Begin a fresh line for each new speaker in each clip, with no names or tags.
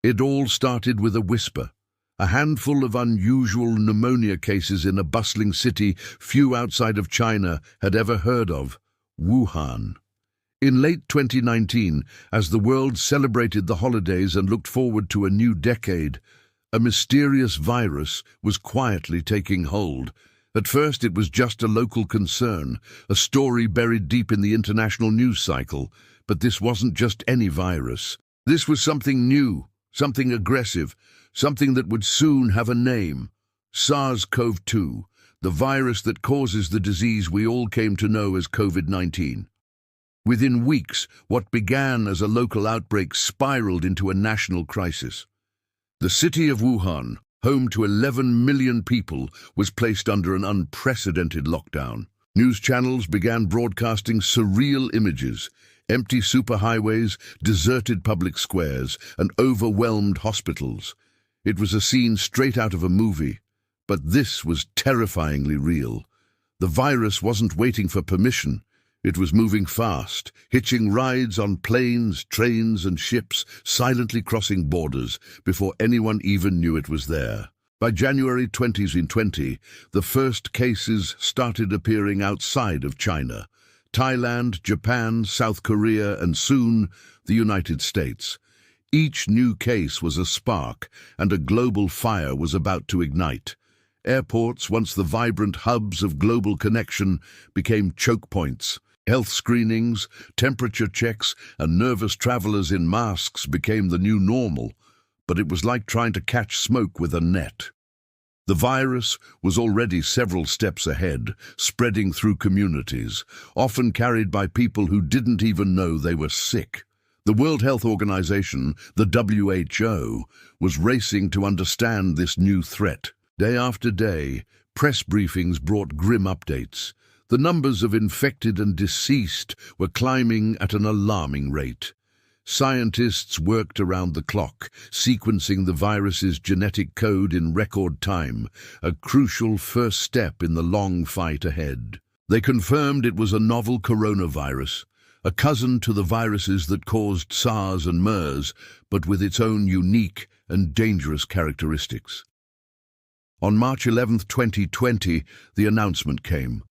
It all started with a whisper. A handful of unusual pneumonia cases in a bustling city few outside of China had ever heard of, Wuhan. In late 2019, as the world celebrated the holidays and looked forward to a new decade, a mysterious virus was quietly taking hold. At first it was just a local concern, a story buried deep in the international news cycle. But this wasn't just any virus. This was something new, something aggressive, something that would soon have a name. SARS-CoV-2, the virus that causes the disease we all came to know as COVID-19. Within weeks, what began as a local outbreak spiraled into a national crisis. The city of Wuhan, home to 11 million people, was placed under an unprecedented lockdown. News channels began broadcasting surreal images: empty superhighways, deserted public squares, and overwhelmed hospitals. It was a scene straight out of a movie, but this was terrifyingly real. The virus wasn't waiting for permission. It was moving fast, hitching rides on planes, trains, and ships, silently crossing borders before anyone even knew it was there. By January 2020, the first cases started appearing outside of China: Thailand, Japan, South Korea, and soon the United States. Each new case was a spark, and a global fire was about to ignite. Airports, once the vibrant hubs of global connection, became choke points. Health screenings, temperature checks, and nervous travelers in masks became the new normal, but it was like trying to catch smoke with a net. The virus was already several steps ahead, spreading through communities, often carried by people who didn't even know they were sick. The World Health Organization, the WHO, was racing to understand this new threat. Day after day, press briefings brought grim updates. The numbers of infected and deceased were climbing at an alarming rate. Scientists worked around the clock, sequencing the virus's genetic code in record time, a crucial first step in the long fight ahead. They confirmed it was a novel coronavirus, a cousin to the viruses that caused SARS and MERS, but with its own unique and dangerous characteristics. On March 11, 2020, the announcement came.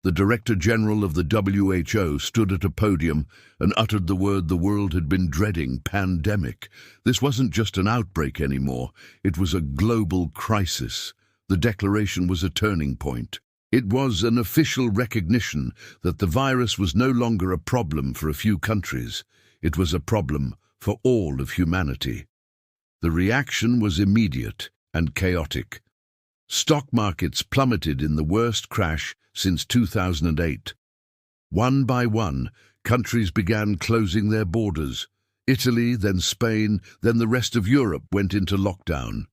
The Director General of the WHO stood at a podium and uttered the word the world had been dreading: pandemic. This wasn't just an outbreak anymore. It was a global crisis. The declaration was a turning point. It was an official recognition that the virus was no longer a problem for a few countries. It was a problem for all of humanity. The reaction was immediate and chaotic. Stock markets plummeted in the worst crash since 2008. One by one, countries began closing their borders. Italy, then Spain, then the rest of Europe went into lockdown.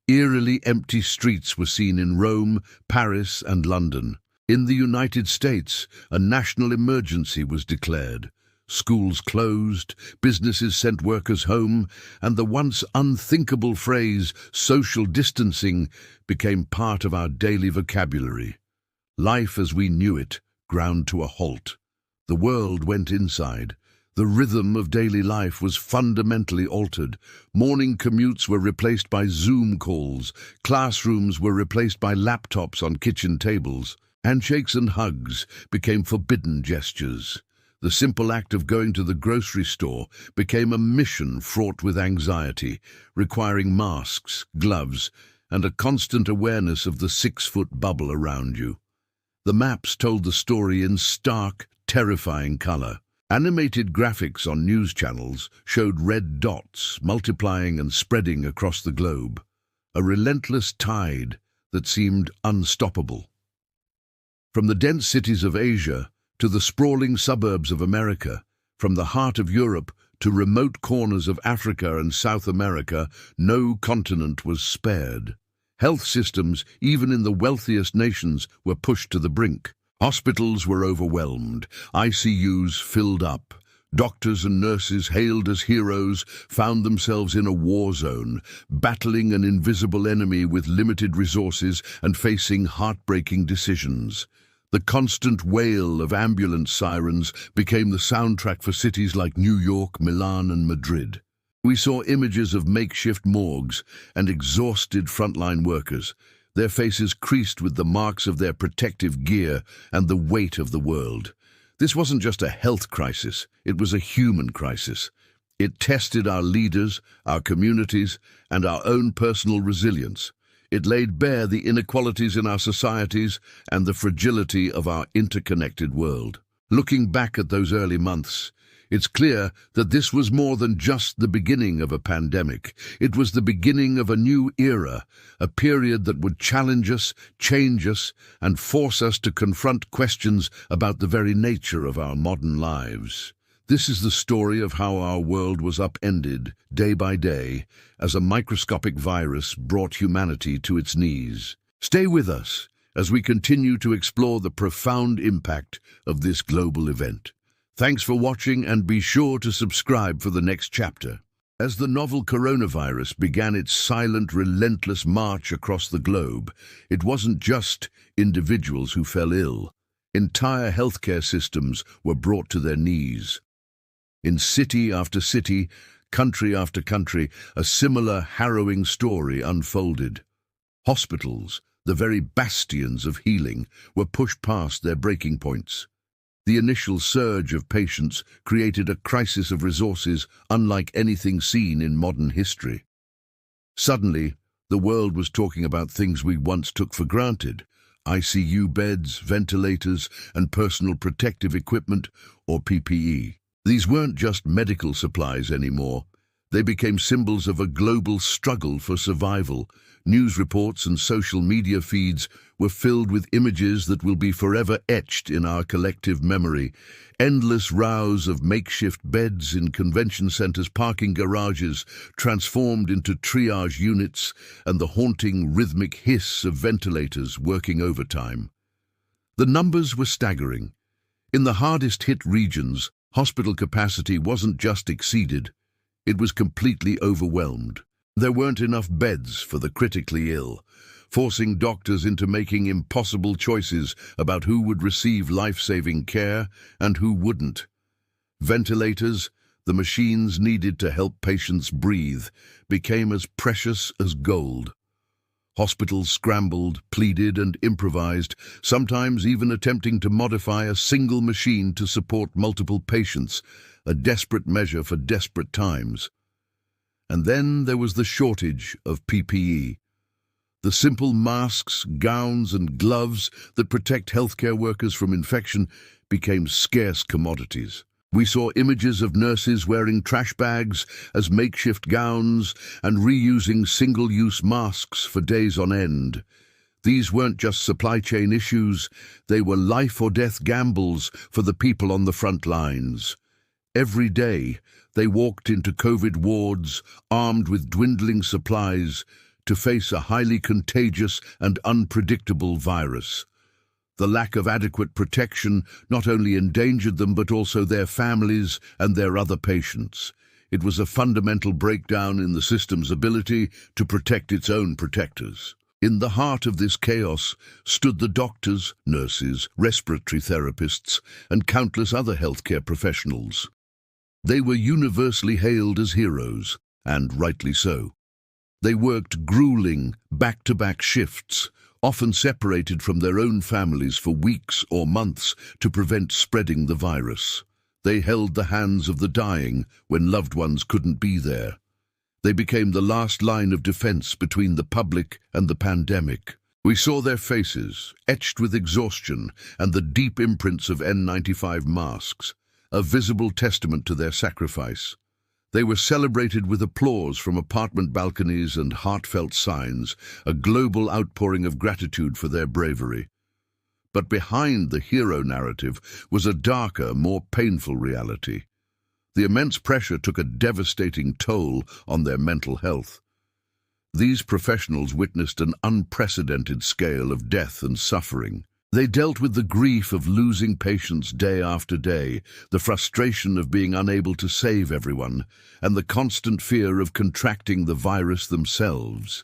Eerily empty streets were seen in Rome, Paris, and London. In the United States, a national emergency was declared. Schools closed, businesses sent workers home, and the once unthinkable phrase social distancing became part of our daily vocabulary. Life as we knew it ground to a halt. The world went inside. The rhythm of daily life was fundamentally altered. Morning commutes were replaced by Zoom calls. Classrooms were replaced by laptops on kitchen tables. Handshakes and hugs became forbidden gestures. The simple act of going to the grocery store became a mission fraught with anxiety, requiring masks, gloves, and a constant awareness of the 6-foot bubble around you. The maps told the story in stark, terrifying color. Animated graphics on news channels showed red dots multiplying and spreading across the globe, a relentless tide that seemed unstoppable. From the dense cities of Asia to the sprawling suburbs of America, from the heart of Europe to remote corners of Africa and South America, no continent was spared. Health systems, even in the wealthiest nations, were pushed to the brink. Hospitals were overwhelmed, ICUs filled up. Doctors and nurses, hailed as heroes, found themselves in a war zone, battling an invisible enemy with limited resources and facing heartbreaking decisions. The constant wail of ambulance sirens became the soundtrack for cities like New York, Milan, and Madrid. We saw images of makeshift morgues and exhausted frontline workers, their faces creased with the marks of their protective gear and the weight of the world. This wasn't just a health crisis, it was a human crisis. It tested our leaders, our communities, and our own personal resilience. It laid bare the inequalities in our societies and the fragility of our interconnected world. Looking back at those early months, it's clear that this was more than just the beginning of a pandemic. It was the beginning of a new era, a period that would challenge us, change us, and force us to confront questions about the very nature of our modern lives. This is the story of how our world was upended, day by day, as a microscopic virus brought humanity to its knees. Stay with us as we continue to explore the profound impact of this global event. Thanks for watching, and be sure to subscribe for the next chapter. As the novel coronavirus began its silent, relentless march across the globe, it wasn't just individuals who fell ill. Entire healthcare systems were brought to their knees. In city after city, country after country, a similar harrowing story unfolded. Hospitals, the very bastions of healing, were pushed past their breaking points. The initial surge of patients created a crisis of resources unlike anything seen in modern history. Suddenly, the world was talking about things we once took for granted: ICU beds, ventilators, and personal protective equipment, or PPE. These weren't just medical supplies anymore. They became symbols of a global struggle for survival. News reports and social media feeds were filled with images that will be forever etched in our collective memory. Endless rows of makeshift beds in convention centers, parking garages transformed into triage units, and the haunting rhythmic hiss of ventilators working overtime. The numbers were staggering. In the hardest-hit regions, hospital capacity wasn't just exceeded, it was completely overwhelmed. There weren't enough beds for the critically ill, forcing doctors into making impossible choices about who would receive life-saving care and who wouldn't. Ventilators, the machines needed to help patients breathe, became as precious as gold. Hospitals scrambled, pleaded, and improvised, sometimes even attempting to modify a single machine to support multiple patients, a desperate measure for desperate times. And then there was the shortage of PPE. The simple masks, gowns, and gloves that protect healthcare workers from infection became scarce commodities. We saw images of nurses wearing trash bags as makeshift gowns and reusing single-use masks for days on end. These weren't just supply chain issues, they were life-or-death gambles for the people on the front lines. Every day, they walked into COVID wards, armed with dwindling supplies, to face a highly contagious and unpredictable virus. The lack of adequate protection not only endangered them but also their families and their other patients. It was a fundamental breakdown in the system's ability to protect its own protectors. In the heart of this chaos stood the doctors, nurses, respiratory therapists, and countless other healthcare professionals. They were universally hailed as heroes, and rightly so. They worked grueling, back-to-back shifts, often separated from their own families for weeks or months to prevent spreading the virus. They held the hands of the dying when loved ones couldn't be there. They became the last line of defense between the public and the pandemic. We saw their faces, etched with exhaustion and the deep imprints of N95 masks, a visible testament to their sacrifice. They were celebrated with applause from apartment balconies and heartfelt signs, a global outpouring of gratitude for their bravery. But behind the hero narrative was a darker, more painful reality. The immense pressure took a devastating toll on their mental health. These professionals witnessed an unprecedented scale of death and suffering. They dealt with the grief of losing patients day after day, the frustration of being unable to save everyone, and the constant fear of contracting the virus themselves.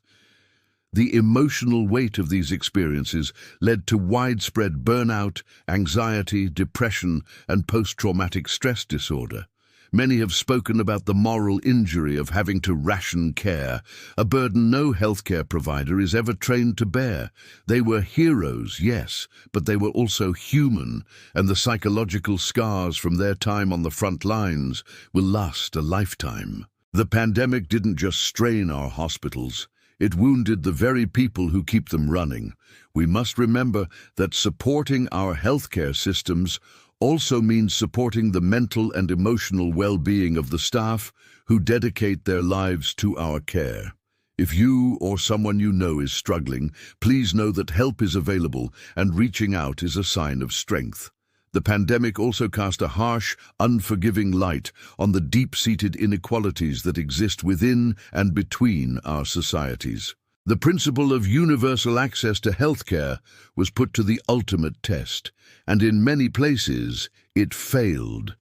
The emotional weight of these experiences led to widespread burnout, anxiety, depression, and post-traumatic stress disorder. Many have spoken about the moral injury of having to ration care, a burden no healthcare provider is ever trained to bear. They were heroes, yes, but they were also human, and the psychological scars from their time on the front lines will last a lifetime. The pandemic didn't just strain our hospitals. It wounded the very people who keep them running. We must remember that supporting our healthcare systems also means supporting the mental and emotional well-being of the staff who dedicate their lives to our care. If you or someone you know is struggling, please know that help is available and reaching out is a sign of strength. The pandemic also cast a harsh, unforgiving light on the deep-seated inequalities that exist within and between our societies. The principle of universal access to healthcare was put to the ultimate test, and in many places it failed.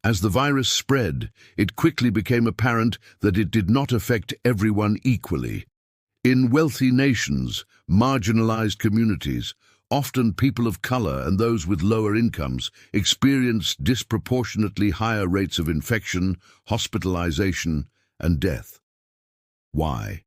As the virus spread, it quickly became apparent that it did not affect everyone equally. In wealthy nations, marginalized communities, often people of color and those with lower incomes, experienced disproportionately higher rates of infection, hospitalization, and death. Why?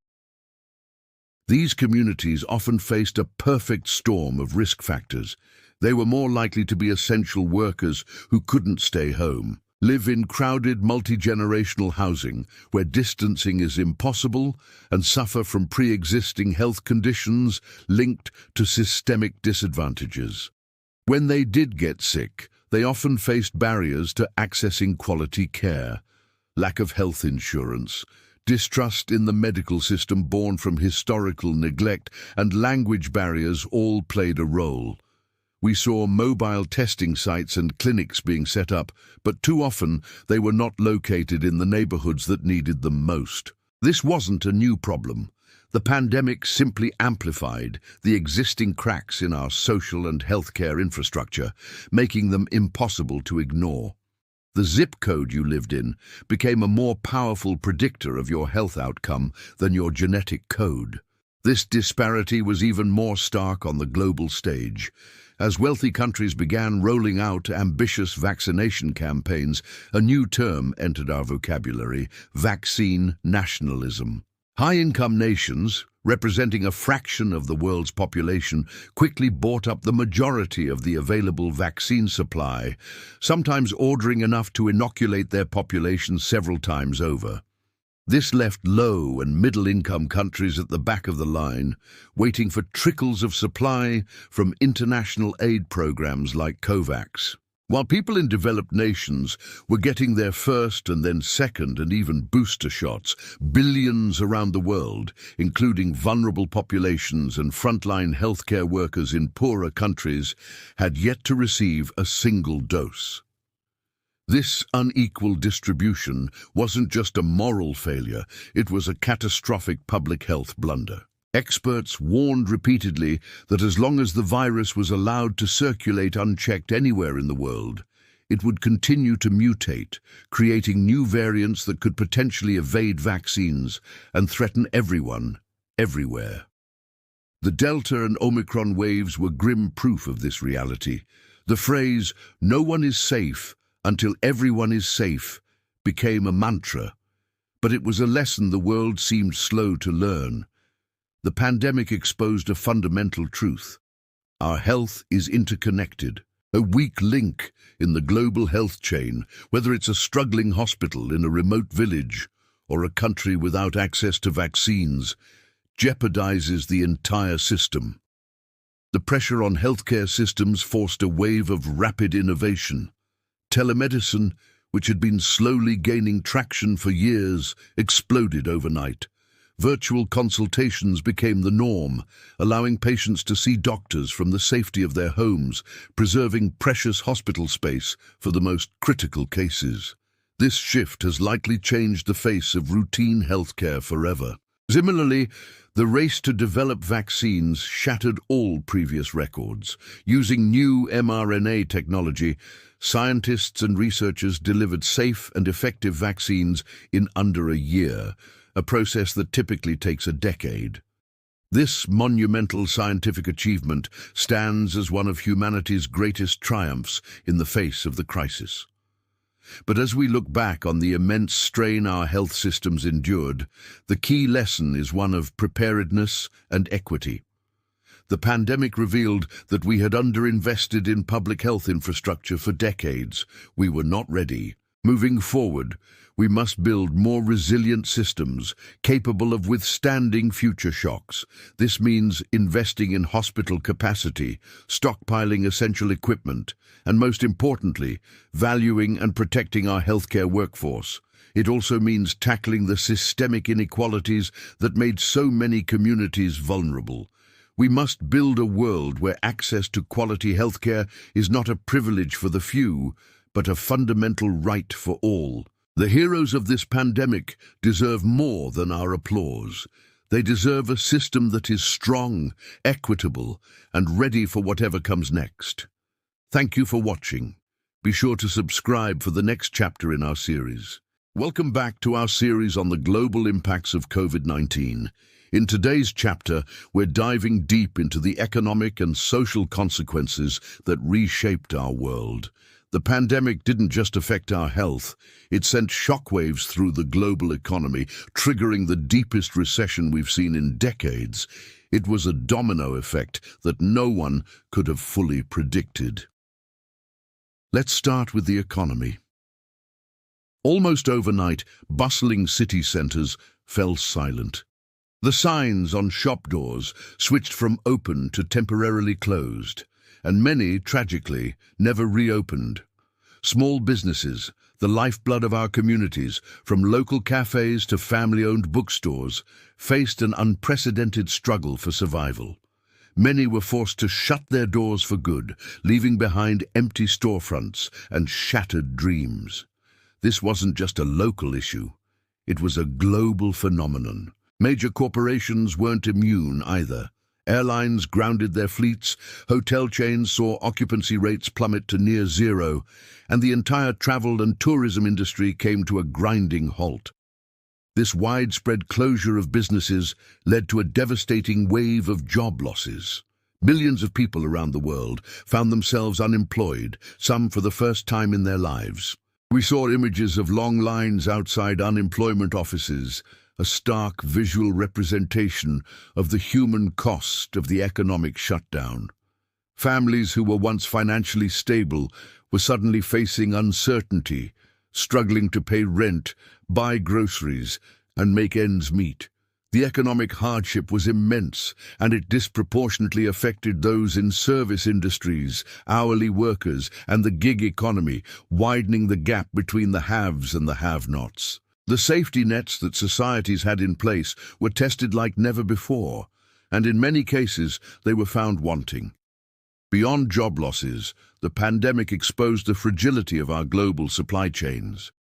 These communities often faced a perfect storm of risk factors. They were more likely to be essential workers who couldn't stay home, live in crowded multi-generational housing where distancing is impossible, and suffer from pre-existing health conditions linked to systemic disadvantages. When they did get sick, they often faced barriers to accessing quality care, lack of health insurance, distrust in the medical system born from historical neglect, and language barriers all played a role. We saw mobile testing sites and clinics being set up, but too often they were not located in the neighborhoods that needed them most. This wasn't a new problem. The pandemic simply amplified the existing cracks in our social and healthcare infrastructure, making them impossible to ignore. The zip code you lived in became a more powerful predictor of your health outcome than your genetic code. This disparity was even more stark on the global stage. As wealthy countries began rolling out ambitious vaccination campaigns, a new term entered our vocabulary: vaccine nationalism. High-income nations, representing a fraction of the world's population, quickly bought up the majority of the available vaccine supply, sometimes ordering enough to inoculate their population several times over. This left low and middle-income countries at the back of the line, waiting for trickles of supply from international aid programs like COVAX. While people in developed nations were getting their first and then second and even booster shots, billions around the world, including vulnerable populations and frontline healthcare workers in poorer countries, had yet to receive a single dose. This unequal distribution wasn't just a moral failure, it was a catastrophic public health blunder. Experts warned repeatedly that as long as the virus was allowed to circulate unchecked anywhere in the world, it would continue to mutate, creating new variants that could potentially evade vaccines and threaten everyone, everywhere. The Delta and Omicron waves were grim proof of this reality. The phrase, "no one is safe until everyone is safe," became a mantra, but it was a lesson the world seemed slow to learn. The pandemic exposed a fundamental truth. Our health is interconnected, a weak link in the global health chain, whether it's a struggling hospital in a remote village or a country without access to vaccines, jeopardizes the entire system. The pressure on healthcare systems forced a wave of rapid innovation. Telemedicine, which had been slowly gaining traction for years, exploded overnight. Virtual consultations became the norm, allowing patients to see doctors from the safety of their homes, preserving precious hospital space for the most critical cases. This shift has likely changed the face of routine healthcare forever. Similarly, the race to develop vaccines shattered all previous records. Using new mRNA technology, scientists and researchers delivered safe and effective vaccines in under a year, a process that typically takes a decade. This monumental scientific achievement stands as one of humanity's greatest triumphs in the face of the crisis. But as we look back on the immense strain our health systems endured, the key lesson is one of preparedness and equity. The pandemic revealed that we had underinvested in public health infrastructure for decades. We were not ready. Moving forward, we must build more resilient systems capable of withstanding future shocks. This means investing in hospital capacity, stockpiling essential equipment, and most importantly, valuing and protecting our healthcare workforce. It also means tackling the systemic inequalities that made so many communities vulnerable. We must build a world where access to quality healthcare is not a privilege for the few, but a fundamental right for all. The heroes of this pandemic deserve more than our applause. They deserve a system that is strong, equitable, and ready for whatever comes next. Thank you for watching. Be sure to subscribe for the next chapter in our series. Welcome back to our series on the global impacts of COVID-19. In today's chapter, we're diving deep into the economic and social consequences that reshaped our world. The pandemic didn't just affect our health, it sent shockwaves through the global economy, triggering the deepest recession we've seen in decades. It was a domino effect that no one could have fully predicted. Let's start with the economy. Almost overnight, bustling city centers fell silent. The signs on shop doors switched from open to temporarily closed, and many, tragically, never reopened. Small businesses, the lifeblood of our communities, from local cafes to family-owned bookstores, faced an unprecedented struggle for survival. Many were forced to shut their doors for good, leaving behind empty storefronts and shattered dreams. This wasn't just a local issue. It was a global phenomenon. Major corporations weren't immune either. Airlines grounded their fleets, hotel chains saw occupancy rates plummet to near zero, and the entire travel and tourism industry came to a grinding halt. This widespread closure of businesses led to a devastating wave of job losses. Millions of people around the world found themselves unemployed, some for the first time in their lives. We saw images of long lines outside unemployment offices, a stark visual representation of the human cost of the economic shutdown. Families who were once financially stable were suddenly facing uncertainty, struggling to pay rent, buy groceries, and make ends meet. The economic hardship was immense, and it disproportionately affected those in service industries, hourly workers, and the gig economy, widening the gap between the haves and the have-nots. The safety nets that societies had in place were tested like never before, and in many cases they were found wanting. Beyond job losses, the pandemic exposed the fragility of our global supply chains.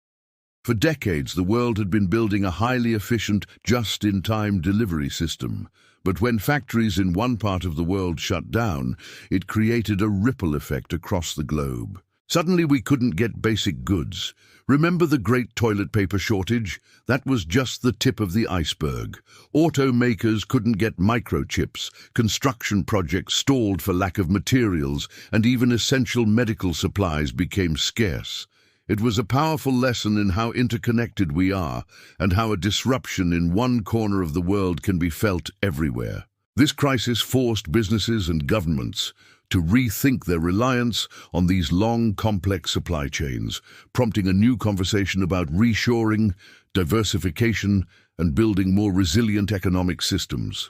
For decades, the world had been building a highly efficient, just-in-time delivery system, but when factories in one part of the world shut down, it created a ripple effect across the globe. Suddenly we couldn't get basic goods. Remember the great toilet paper shortage? That was just the tip of the iceberg. Automakers couldn't get microchips, construction projects stalled for lack of materials, and even essential medical supplies became scarce. It was a powerful lesson in how interconnected we are, and how a disruption in one corner of the world can be felt everywhere. This crisis forced businesses and governments to rethink their reliance on these long, complex supply chains, prompting a new conversation about reshoring, diversification, and building more resilient economic systems.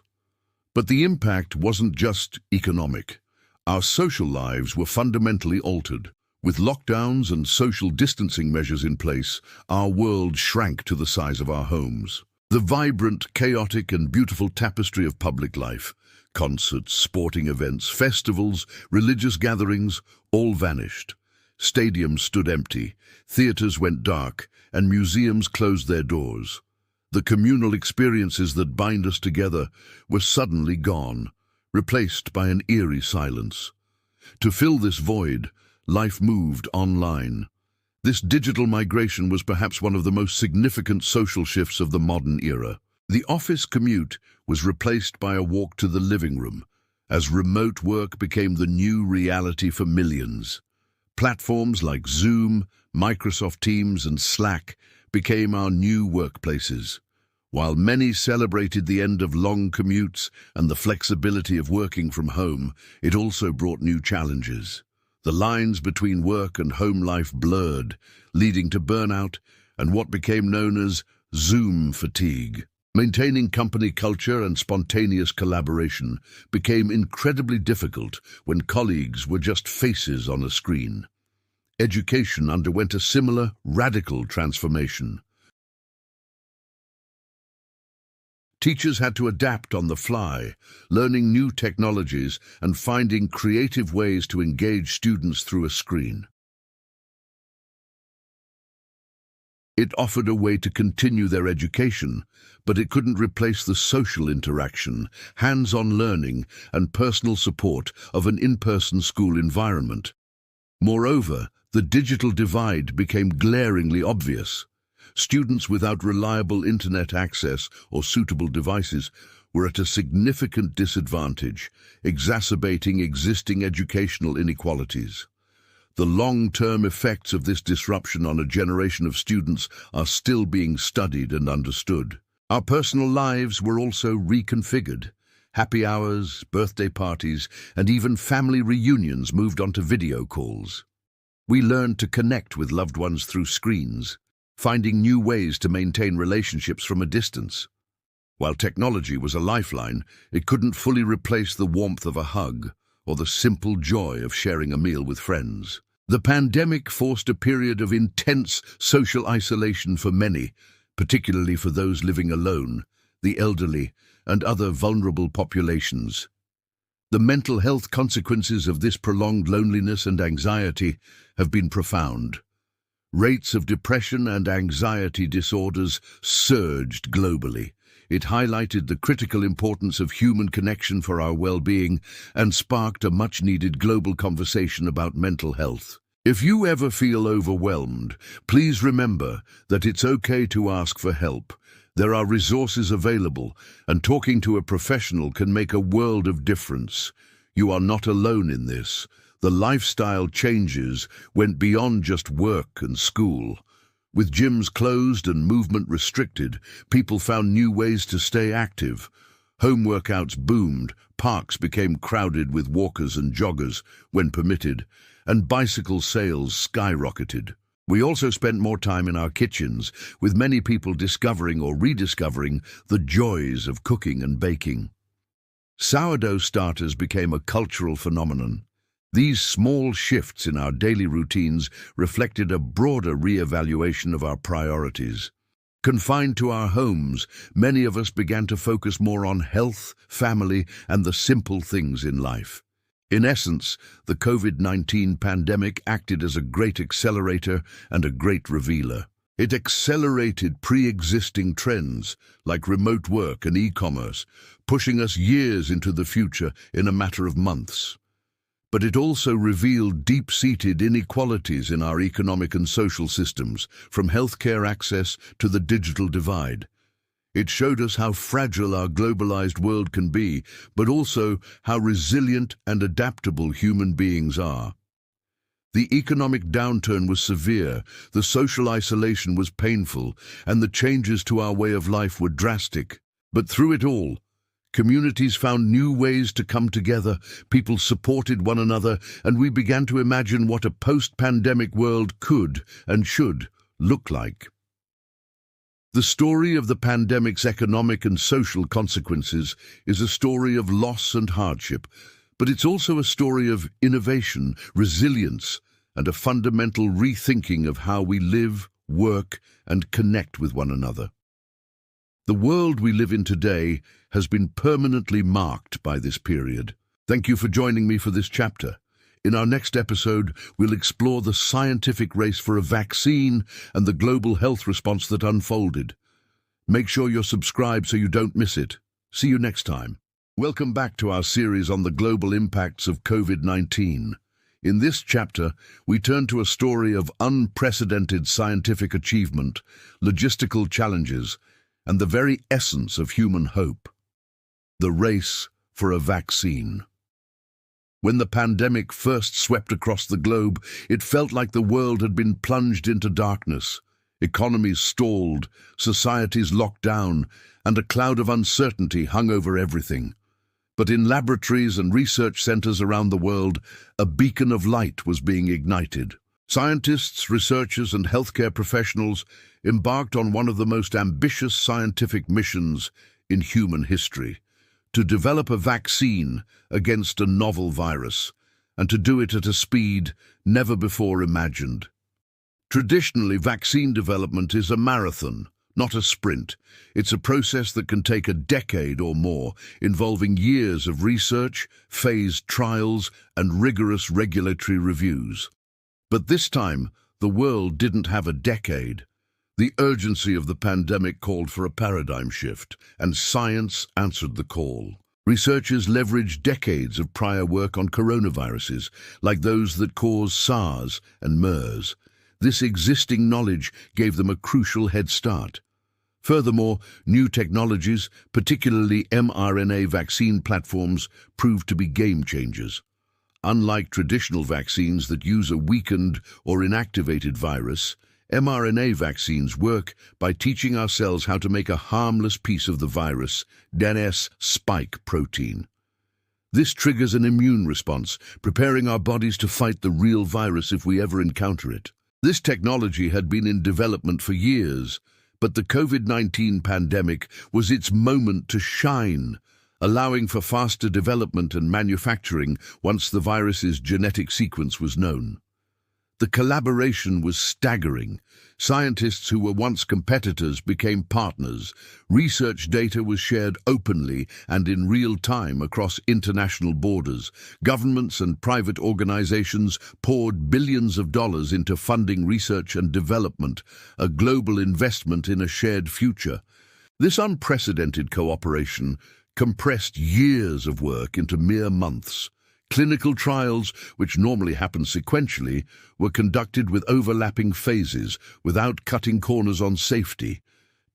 But the impact wasn't just economic. Our social lives were fundamentally altered. With lockdowns and social distancing measures in place, our world shrank to the size of our homes. The vibrant, chaotic, and beautiful tapestry of public life, concerts, sporting events, festivals, religious gatherings, all vanished. Stadiums stood empty, theaters went dark, and museums closed their doors. The communal experiences that bind us together were suddenly gone, replaced by an eerie silence. To fill this void, life moved online. This digital migration was perhaps one of the most significant social shifts of the modern era. The office commute was replaced by a walk to the living room, as remote work became the new reality for millions. Platforms like Zoom, Microsoft Teams, and Slack became our new workplaces. While many celebrated the end of long commutes and the flexibility of working from home, it also brought new challenges. The lines between work and home life blurred, leading to burnout and what became known as Zoom fatigue. Maintaining company culture and spontaneous collaboration became incredibly difficult when colleagues were just faces on a screen. Education underwent a similar, radical transformation. Teachers had to adapt on the fly, learning new technologies and finding creative ways to engage students through a screen. It offered a way to continue their education, but it couldn't replace the social interaction, hands-on learning, and personal support of an in-person school environment. Moreover, the digital divide became glaringly obvious. Students without reliable internet access or suitable devices were at a significant disadvantage, exacerbating existing educational inequalities. The long-term effects of this disruption on a generation of students are still being studied and understood. Our personal lives were also reconfigured. Happy hours, birthday parties, and even family reunions moved onto video calls. We learned to connect with loved ones through screens, finding new ways to maintain relationships from a distance. While technology was a lifeline, it couldn't fully replace the warmth of a hug or the simple joy of sharing a meal with friends. The pandemic forced a period of intense social isolation for many, particularly for those living alone, the elderly, and other vulnerable populations. The mental health consequences of this prolonged loneliness and anxiety have been profound. Rates of depression and anxiety disorders surged globally. It highlighted the critical importance of human connection for our well-being and sparked a much-needed global conversation about mental health. If you ever feel overwhelmed, please remember that it's okay to ask for help. There are resources available, and talking to a professional can make a world of difference. You are not alone in this. The lifestyle changes went beyond just work and school. With gyms closed and movement restricted, people found new ways to stay active. Home workouts boomed, parks became crowded with walkers and joggers when permitted, and bicycle sales skyrocketed. We also spent more time in our kitchens, with many people discovering or rediscovering the joys of cooking and baking. Sourdough starters became a cultural phenomenon. These small shifts in our daily routines reflected a broader re-evaluation of our priorities. Confined to our homes, many of us began to focus more on health, family, and the simple things in life. In essence, the COVID-19 pandemic acted as a great accelerator and a great revealer. It accelerated pre-existing trends like remote work and e-commerce, pushing us years into the future in a matter of months. But it also revealed deep-seated inequalities in our economic and social systems, from healthcare access to the digital divide. It showed us how fragile our globalized world can be, but also how resilient and adaptable human beings are. The economic downturn was severe, the social isolation was painful, and the changes to our way of life were drastic. But through it all, communities found new ways to come together, people supported one another, and we began to imagine what a post-pandemic world could and should look like. The story of the pandemic's economic and social consequences is a story of loss and hardship, but it's also a story of innovation, resilience, and a fundamental rethinking of how we live, work, and connect with one another. The world we live in today has been permanently marked by this period. Thank you for joining me for this chapter. In our next episode, we'll explore the scientific race for a vaccine and the global health response that unfolded. Make sure you're subscribed so you don't miss it. See you next time. Welcome back to our series on the global impacts of COVID-19. In this chapter, we turn to a story of unprecedented scientific achievement, logistical challenges, and the very essence of human hope: the race for a vaccine. When the pandemic first swept across the globe, it felt like the world had been plunged into darkness. Economies stalled, societies locked down, and a cloud of uncertainty hung over everything. But in laboratories and research centers around the world, a beacon of light was being ignited. Scientists, researchers, and healthcare professionals embarked on one of the most ambitious scientific missions in human history: to develop a vaccine against a novel virus, and to do it at a speed never before imagined. Traditionally, vaccine development is a marathon, not a sprint. It's a process that can take a decade or more, involving years of research, phased trials, and rigorous regulatory reviews. But this time, the world didn't have a decade. The urgency of the pandemic called for a paradigm shift, and science answered the call. Researchers leveraged decades of prior work on coronaviruses, like those that cause SARS and MERS. This existing knowledge gave them a crucial head start. Furthermore, new technologies, particularly mRNA vaccine platforms, proved to be game changers. Unlike traditional vaccines that use a weakened or inactivated virus, mRNA vaccines work by teaching our cells how to make a harmless piece of the virus, DNS spike protein. This triggers an immune response, preparing our bodies to fight the real virus if we ever encounter it. This technology had been in development for years, but the COVID-19 pandemic was its moment to shine, allowing for faster development and manufacturing once the virus's genetic sequence was known. The collaboration was staggering. Scientists who were once competitors became partners. Research data was shared openly and in real time across international borders. Governments and private organizations poured billions of dollars into funding research and development, a global investment in a shared future. This unprecedented cooperation compressed years of work into mere months. Clinical trials, which normally happen sequentially, were conducted with overlapping phases, without cutting corners on safety.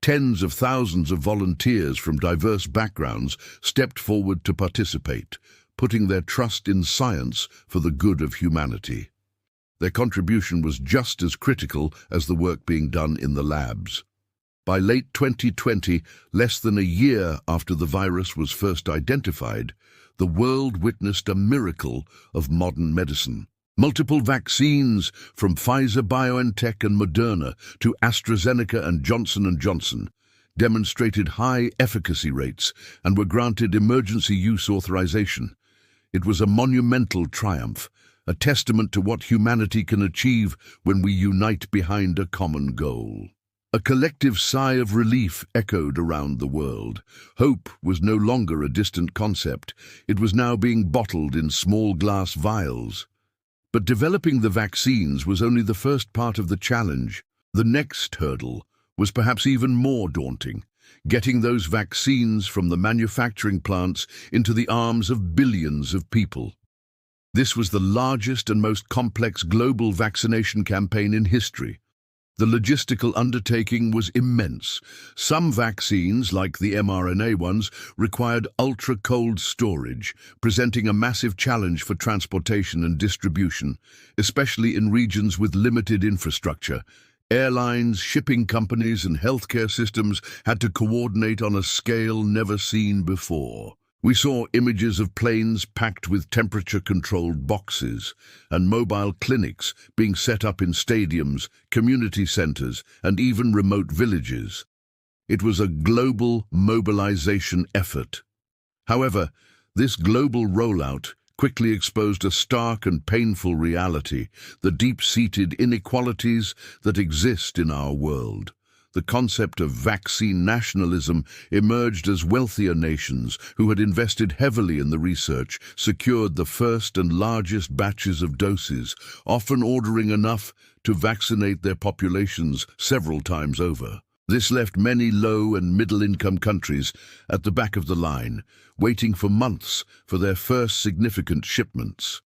Tens of thousands of volunteers from diverse backgrounds stepped forward to participate, putting their trust in science for the good of humanity. Their contribution was just as critical as the work being done in the labs. By late 2020, less than a year after the virus was first identified, the world witnessed a miracle of modern medicine. Multiple vaccines, from Pfizer-BioNTech and Moderna to AstraZeneca and Johnson & Johnson, demonstrated high efficacy rates and were granted emergency use authorization. It was a monumental triumph, a testament to what humanity can achieve when we unite behind a common goal. A collective sigh of relief echoed around the world. Hope was no longer a distant concept. It was now being bottled in small glass vials. But developing the vaccines was only the first part of the challenge. The next hurdle was perhaps even more daunting: getting those vaccines from the manufacturing plants into the arms of billions of people. This was the largest and most complex global vaccination campaign in history. The logistical undertaking was immense. Some vaccines, like the mRNA ones, required ultra-cold storage, presenting a massive challenge for transportation and distribution, especially in regions with limited infrastructure. Airlines, shipping companies, and healthcare systems had to coordinate on a scale never seen before. We saw images of planes packed with temperature-controlled boxes and mobile clinics being set up in stadiums, community centers, and even remote villages. It was a global mobilization effort. However, this global rollout quickly exposed a stark and painful reality: the deep-seated inequalities that exist in our world. The concept of vaccine nationalism emerged as wealthier nations who had invested heavily in the research secured the first and largest batches of doses, often ordering enough to vaccinate their populations several times over. This left many low- and middle-income countries at the back of the line, waiting for months for their first significant shipments.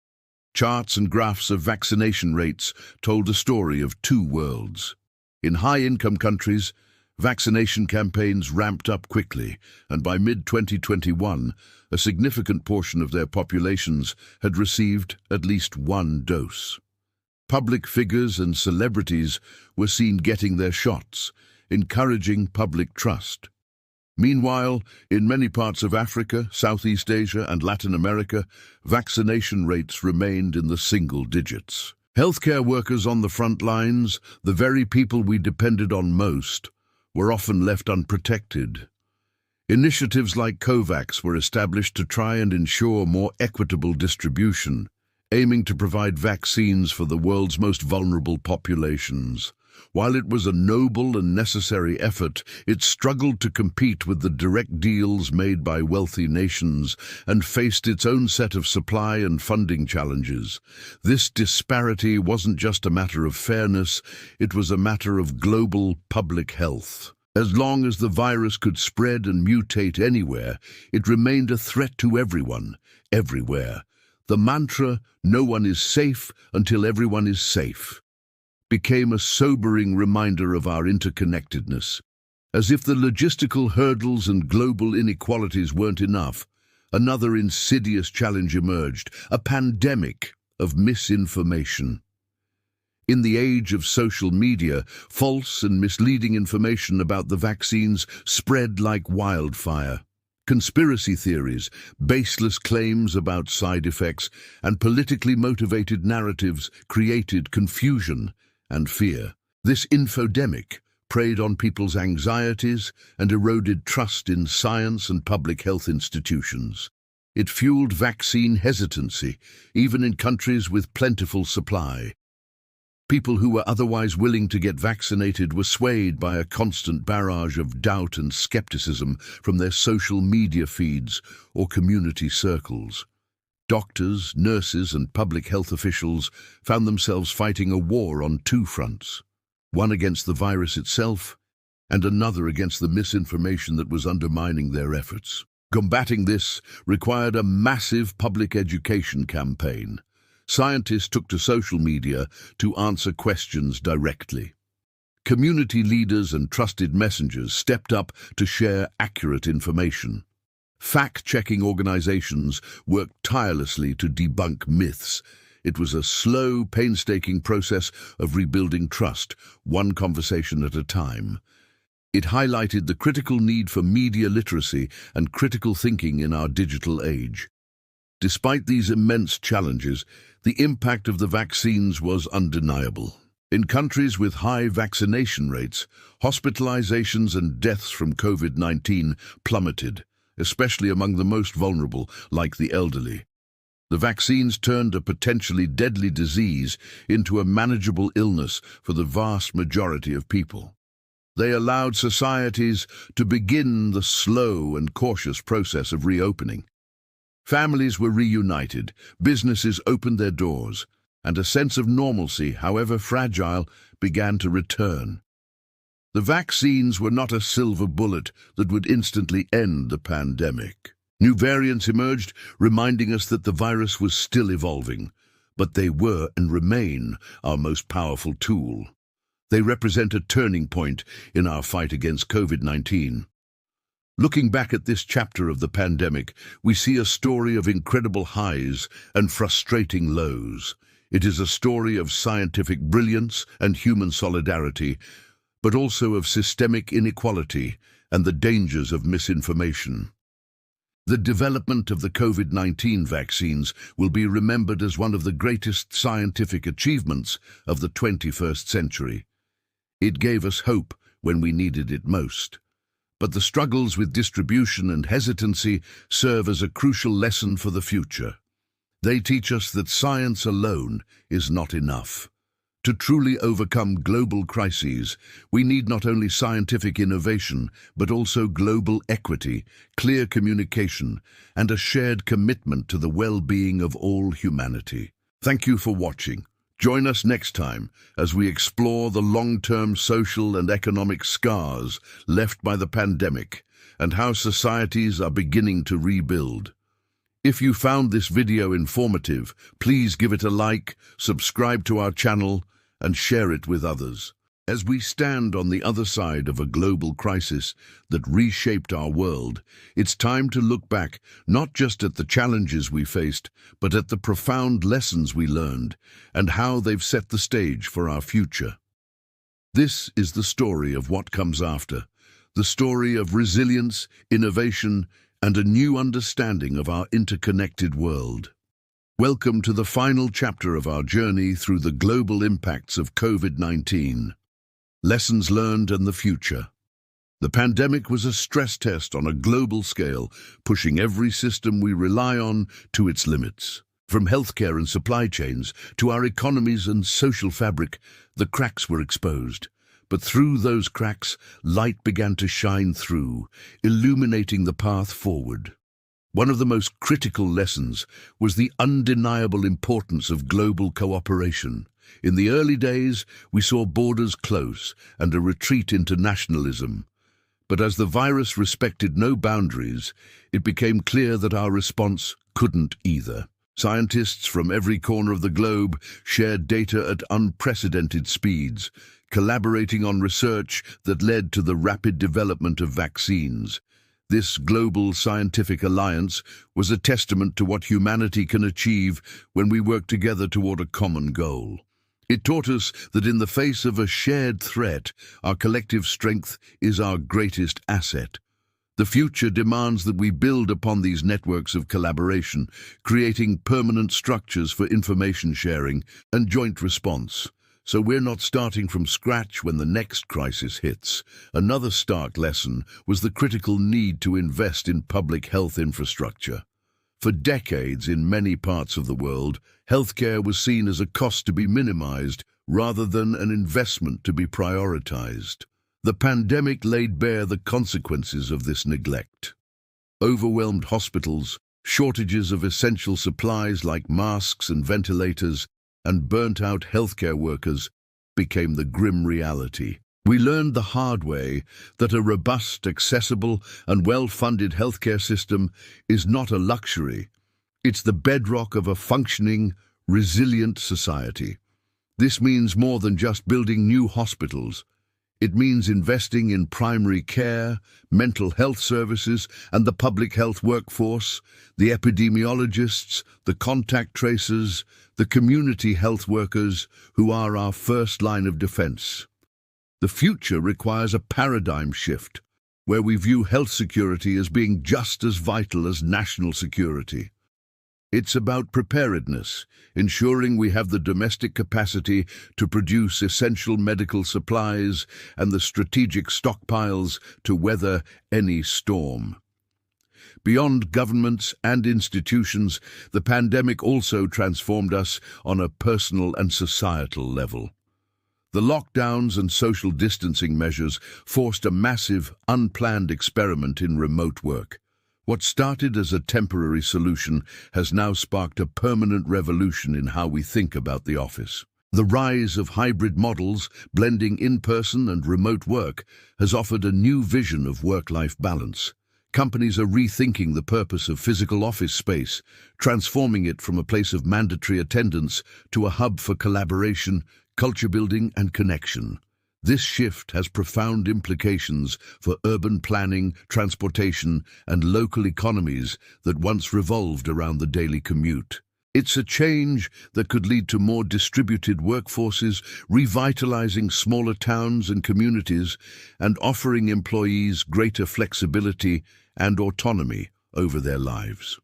Charts and graphs of vaccination rates told a story of two worlds. In high-income countries, Vaccination campaigns ramped up quickly, and by mid-2021, a significant portion of their populations had received at least one dose. Public figures and celebrities were seen getting their shots, encouraging public trust. Meanwhile, in many parts of Africa, Southeast Asia, and Latin America, vaccination rates remained in the single digits. Healthcare workers on the front lines, the very people we depended on most, were often left unprotected. Initiatives like COVAX were established to try and ensure more equitable distribution, aiming to provide vaccines for the world's most vulnerable populations. While it was a noble and necessary effort, it struggled to compete with the direct deals made by wealthy nations and faced its own set of supply and funding challenges. This disparity wasn't just a matter of fairness, it was a matter of global public health. As long as the virus could spread and mutate anywhere, it remained a threat to everyone, everywhere. The mantra, "No one is safe until everyone is safe," became a sobering reminder of our interconnectedness. As if the logistical hurdles and global inequalities weren't enough, another insidious challenge emerged, a pandemic of misinformation. In the age of social media, false and misleading information about the vaccines spread like wildfire. Conspiracy theories, baseless claims about side effects, and politically motivated narratives created confusion and fear. This infodemic preyed on people's anxieties and eroded trust in science and public health institutions. It fueled vaccine hesitancy, even in countries with plentiful supply. People who were otherwise willing to get vaccinated were swayed by a constant barrage of doubt and skepticism from their social media feeds or community circles. Doctors, nurses, and public health officials found themselves fighting a war on two fronts, one against the virus itself and another against the misinformation that was undermining their efforts. Combating this required a massive public education campaign. Scientists took to social media to answer questions directly. Community leaders and trusted messengers stepped up to share accurate information. Fact-checking organizations worked tirelessly to debunk myths. It was a slow, painstaking process of rebuilding trust, one conversation at a time. It highlighted the critical need for media literacy and critical thinking in our digital age. Despite these immense challenges, the impact of the vaccines was undeniable. In countries with high vaccination rates, hospitalizations and deaths from COVID-19 plummeted, especially among the most vulnerable, like the elderly. The vaccines turned a potentially deadly disease into a manageable illness for the vast majority of people. They allowed societies to begin the slow and cautious process of reopening. Families were reunited, businesses opened their doors, and a sense of normalcy, however fragile, began to return. The vaccines were not a silver bullet that would instantly end the pandemic. New variants emerged, reminding us that the virus was still evolving, but they were and remain our most powerful tool. They represent a turning point in our fight against COVID-19. Looking back at this chapter of the pandemic, we see a story of incredible highs and frustrating lows. It is a story of scientific brilliance and human solidarity, but also of systemic inequality and the dangers of misinformation. The development of the COVID-19 vaccines will be remembered as one of the greatest scientific achievements of the 21st century. It gave us hope when we needed it most. But the struggles with distribution and hesitancy serve as a crucial lesson for the future. They teach us that science alone is not enough. To truly overcome global crises, we need not only scientific innovation, but also global equity, clear communication, and a shared commitment to the well-being of all humanity. Thank you for watching. Join us next time as we explore the long-term social and economic scars left by the pandemic and how societies are beginning to rebuild. If you found this video informative, please give it a like, subscribe to our channel, and share it with others. As we stand on the other side of a global crisis that reshaped our world, it's time to look back not just at the challenges we faced, but at the profound lessons we learned and how they've set the stage for our future. This is the story of what comes after, the story of resilience, innovation, and a new understanding of our interconnected world. Welcome to the final chapter of our journey through the global impacts of COVID-19. Lessons learned and the future. The pandemic was a stress test on a global scale, pushing every system we rely on to its limits. From healthcare and supply chains to our economies and social fabric, the cracks were exposed. But through those cracks, light began to shine through, illuminating the path forward. One of the most critical lessons was the undeniable importance of global cooperation. In the early days, we saw borders close and a retreat into nationalism. But as the virus respected no boundaries, it became clear that our response couldn't either. Scientists from every corner of the globe shared data at unprecedented speeds, collaborating on research that led to the rapid development of vaccines. This global scientific alliance was a testament to what humanity can achieve when we work together toward a common goal. It taught us that in the face of a shared threat, our collective strength is our greatest asset. The future demands that we build upon these networks of collaboration, creating permanent structures for information sharing and joint response. So we're not starting from scratch when the next crisis hits. Another stark lesson was the critical need to invest in public health infrastructure. For decades in many parts of the world, healthcare was seen as a cost to be minimized rather than an investment to be prioritized. The pandemic laid bare the consequences of this neglect. Overwhelmed hospitals, shortages of essential supplies like masks and ventilators, and burnt-out healthcare workers became the grim reality. We learned the hard way that a robust, accessible, and well-funded healthcare system is not a luxury. It's the bedrock of a functioning, resilient society. This means more than just building new hospitals. It means investing in primary care, mental health services, and the public health workforce, the epidemiologists, the contact tracers, the community health workers, who are our first line of defense. The future requires a paradigm shift, where we view health security as being just as vital as national security. It's about preparedness, ensuring we have the domestic capacity to produce essential medical supplies and the strategic stockpiles to weather any storm. Beyond governments and institutions, the pandemic also transformed us on a personal and societal level. The lockdowns and social distancing measures forced a massive, unplanned experiment in remote work. What started as a temporary solution has now sparked a permanent revolution in how we think about the office. The rise of hybrid models, blending in-person and remote work, has offered a new vision of work-life balance. Companies are rethinking the purpose of physical office space, transforming it from a place of mandatory attendance to a hub for collaboration, culture building, and connection. This shift has profound implications for urban planning, transportation, and local economies that once revolved around the daily commute. It's a change that could lead to more distributed workforces, revitalizing smaller towns and communities, and offering employees greater flexibility and autonomy over their lives.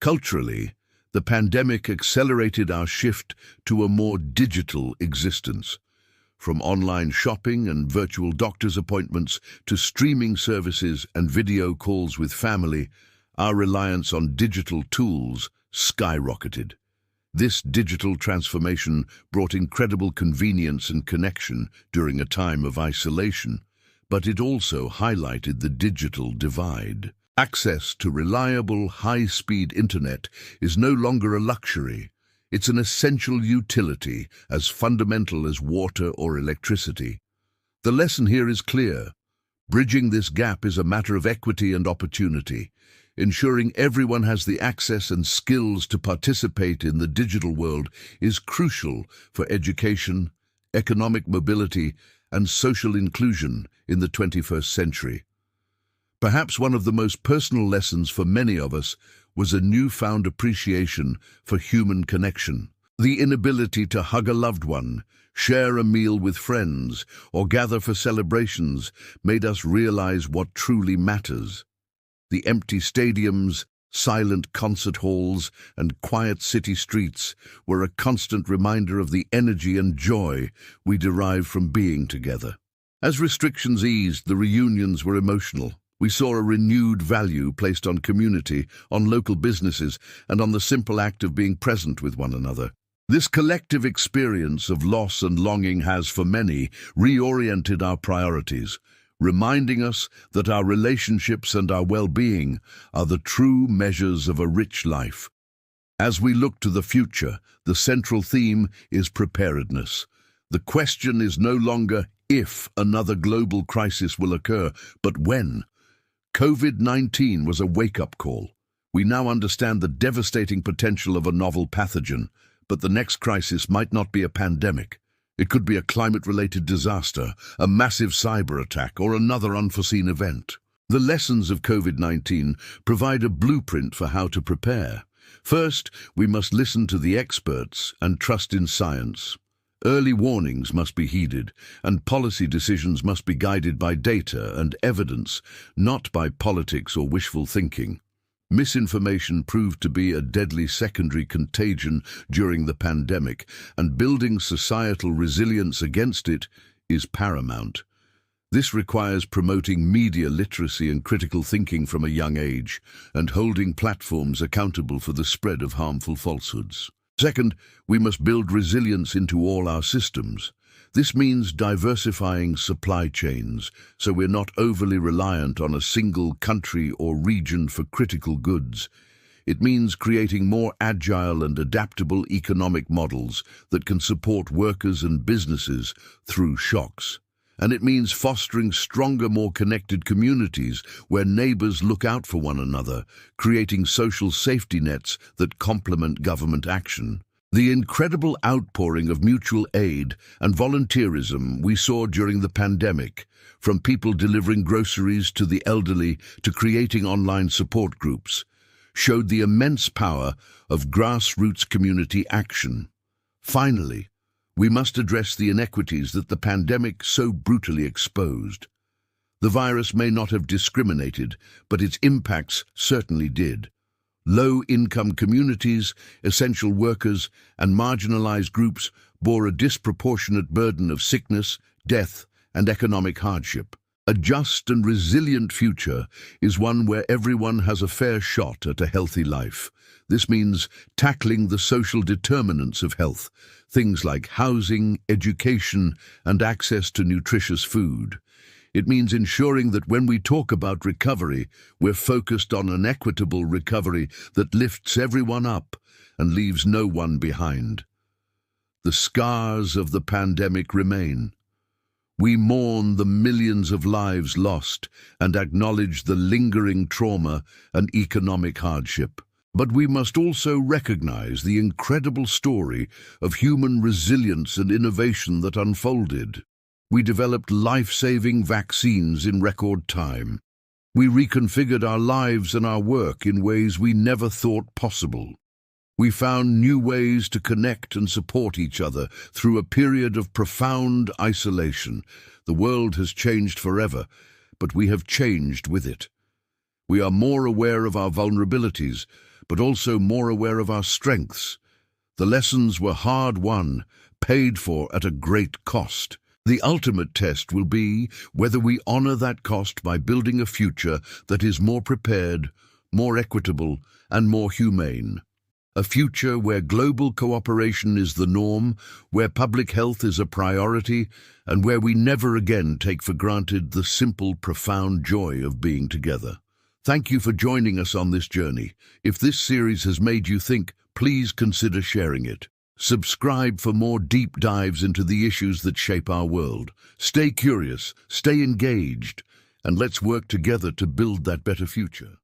Culturally, the pandemic accelerated our shift to a more digital existence. From online shopping and virtual doctor's appointments to streaming services and video calls with family, our reliance on digital tools skyrocketed. This digital transformation brought incredible convenience and connection during a time of isolation, but it also highlighted the digital divide. Access to reliable, high-speed internet is no longer a luxury. It's an essential utility, as fundamental as water or electricity. The lesson here is clear. Bridging this gap is a matter of equity and opportunity. Ensuring everyone has the access and skills to participate in the digital world is crucial for education, economic mobility, and social inclusion in the 21st century. Perhaps one of the most personal lessons for many of us was a newfound appreciation for human connection. The inability to hug a loved one, share a meal with friends, or gather for celebrations made us realize what truly matters. The empty stadiums, silent concert halls, and quiet city streets were a constant reminder of the energy and joy we derive from being together. As restrictions eased, the reunions were emotional. We saw a renewed value placed on community, on local businesses, and on the simple act of being present with one another. This collective experience of loss and longing has, for many, reoriented our priorities, reminding us that our relationships and our well-being are the true measures of a rich life. As we look to the future, the central theme is preparedness. The question is no longer if another global crisis will occur, but when. COVID-19 was a wake-up call. We now understand the devastating potential of a novel pathogen, but the next crisis might not be a pandemic. It could be a climate-related disaster, a massive cyber attack, or another unforeseen event. The lessons of COVID-19 provide a blueprint for how to prepare. First, we must listen to the experts and trust in science. Early warnings must be heeded, and policy decisions must be guided by data and evidence, not by politics or wishful thinking. Misinformation proved to be a deadly secondary contagion during the pandemic, and building societal resilience against it is paramount. This requires promoting media literacy and critical thinking from a young age, and holding platforms accountable for the spread of harmful falsehoods. Second, we must build resilience into all our systems. This means diversifying supply chains, so we're not overly reliant on a single country or region for critical goods. It means creating more agile and adaptable economic models that can support workers and businesses through shocks. And it means fostering stronger, more connected communities where neighbors look out for one another, creating social safety nets that complement government action. The incredible outpouring of mutual aid and volunteerism we saw during the pandemic, from people delivering groceries to the elderly to creating online support groups, showed the immense power of grassroots community action. Finally, we must address the inequities that the pandemic so brutally exposed. The virus may not have discriminated, but its impacts certainly did. Low-income communities, essential workers, and marginalized groups bore a disproportionate burden of sickness, death, and economic hardship. A just and resilient future is one where everyone has a fair shot at a healthy life. This means tackling the social determinants of health, things like housing, education, and access to nutritious food. It means ensuring that when we talk about recovery, we're focused on an equitable recovery that lifts everyone up and leaves no one behind. The scars of the pandemic remain. We mourn the millions of lives lost and acknowledge the lingering trauma and economic hardship. But we must also recognize the incredible story of human resilience and innovation that unfolded. We developed life-saving vaccines in record time. We reconfigured our lives and our work in ways we never thought possible. We found new ways to connect and support each other through a period of profound isolation. The world has changed forever, but we have changed with it. We are more aware of our vulnerabilities, but also more aware of our strengths. The lessons were hard-won, paid for at a great cost. The ultimate test will be whether we honor that cost by building a future that is more prepared, more equitable, and more humane. A future where global cooperation is the norm, where public health is a priority, and where we never again take for granted the simple, profound joy of being together. Thank you for joining us on this journey. If this series has made you think, please consider sharing it. Subscribe for more deep dives into the issues that shape our world. Stay curious, stay engaged, and let's work together to build that better future.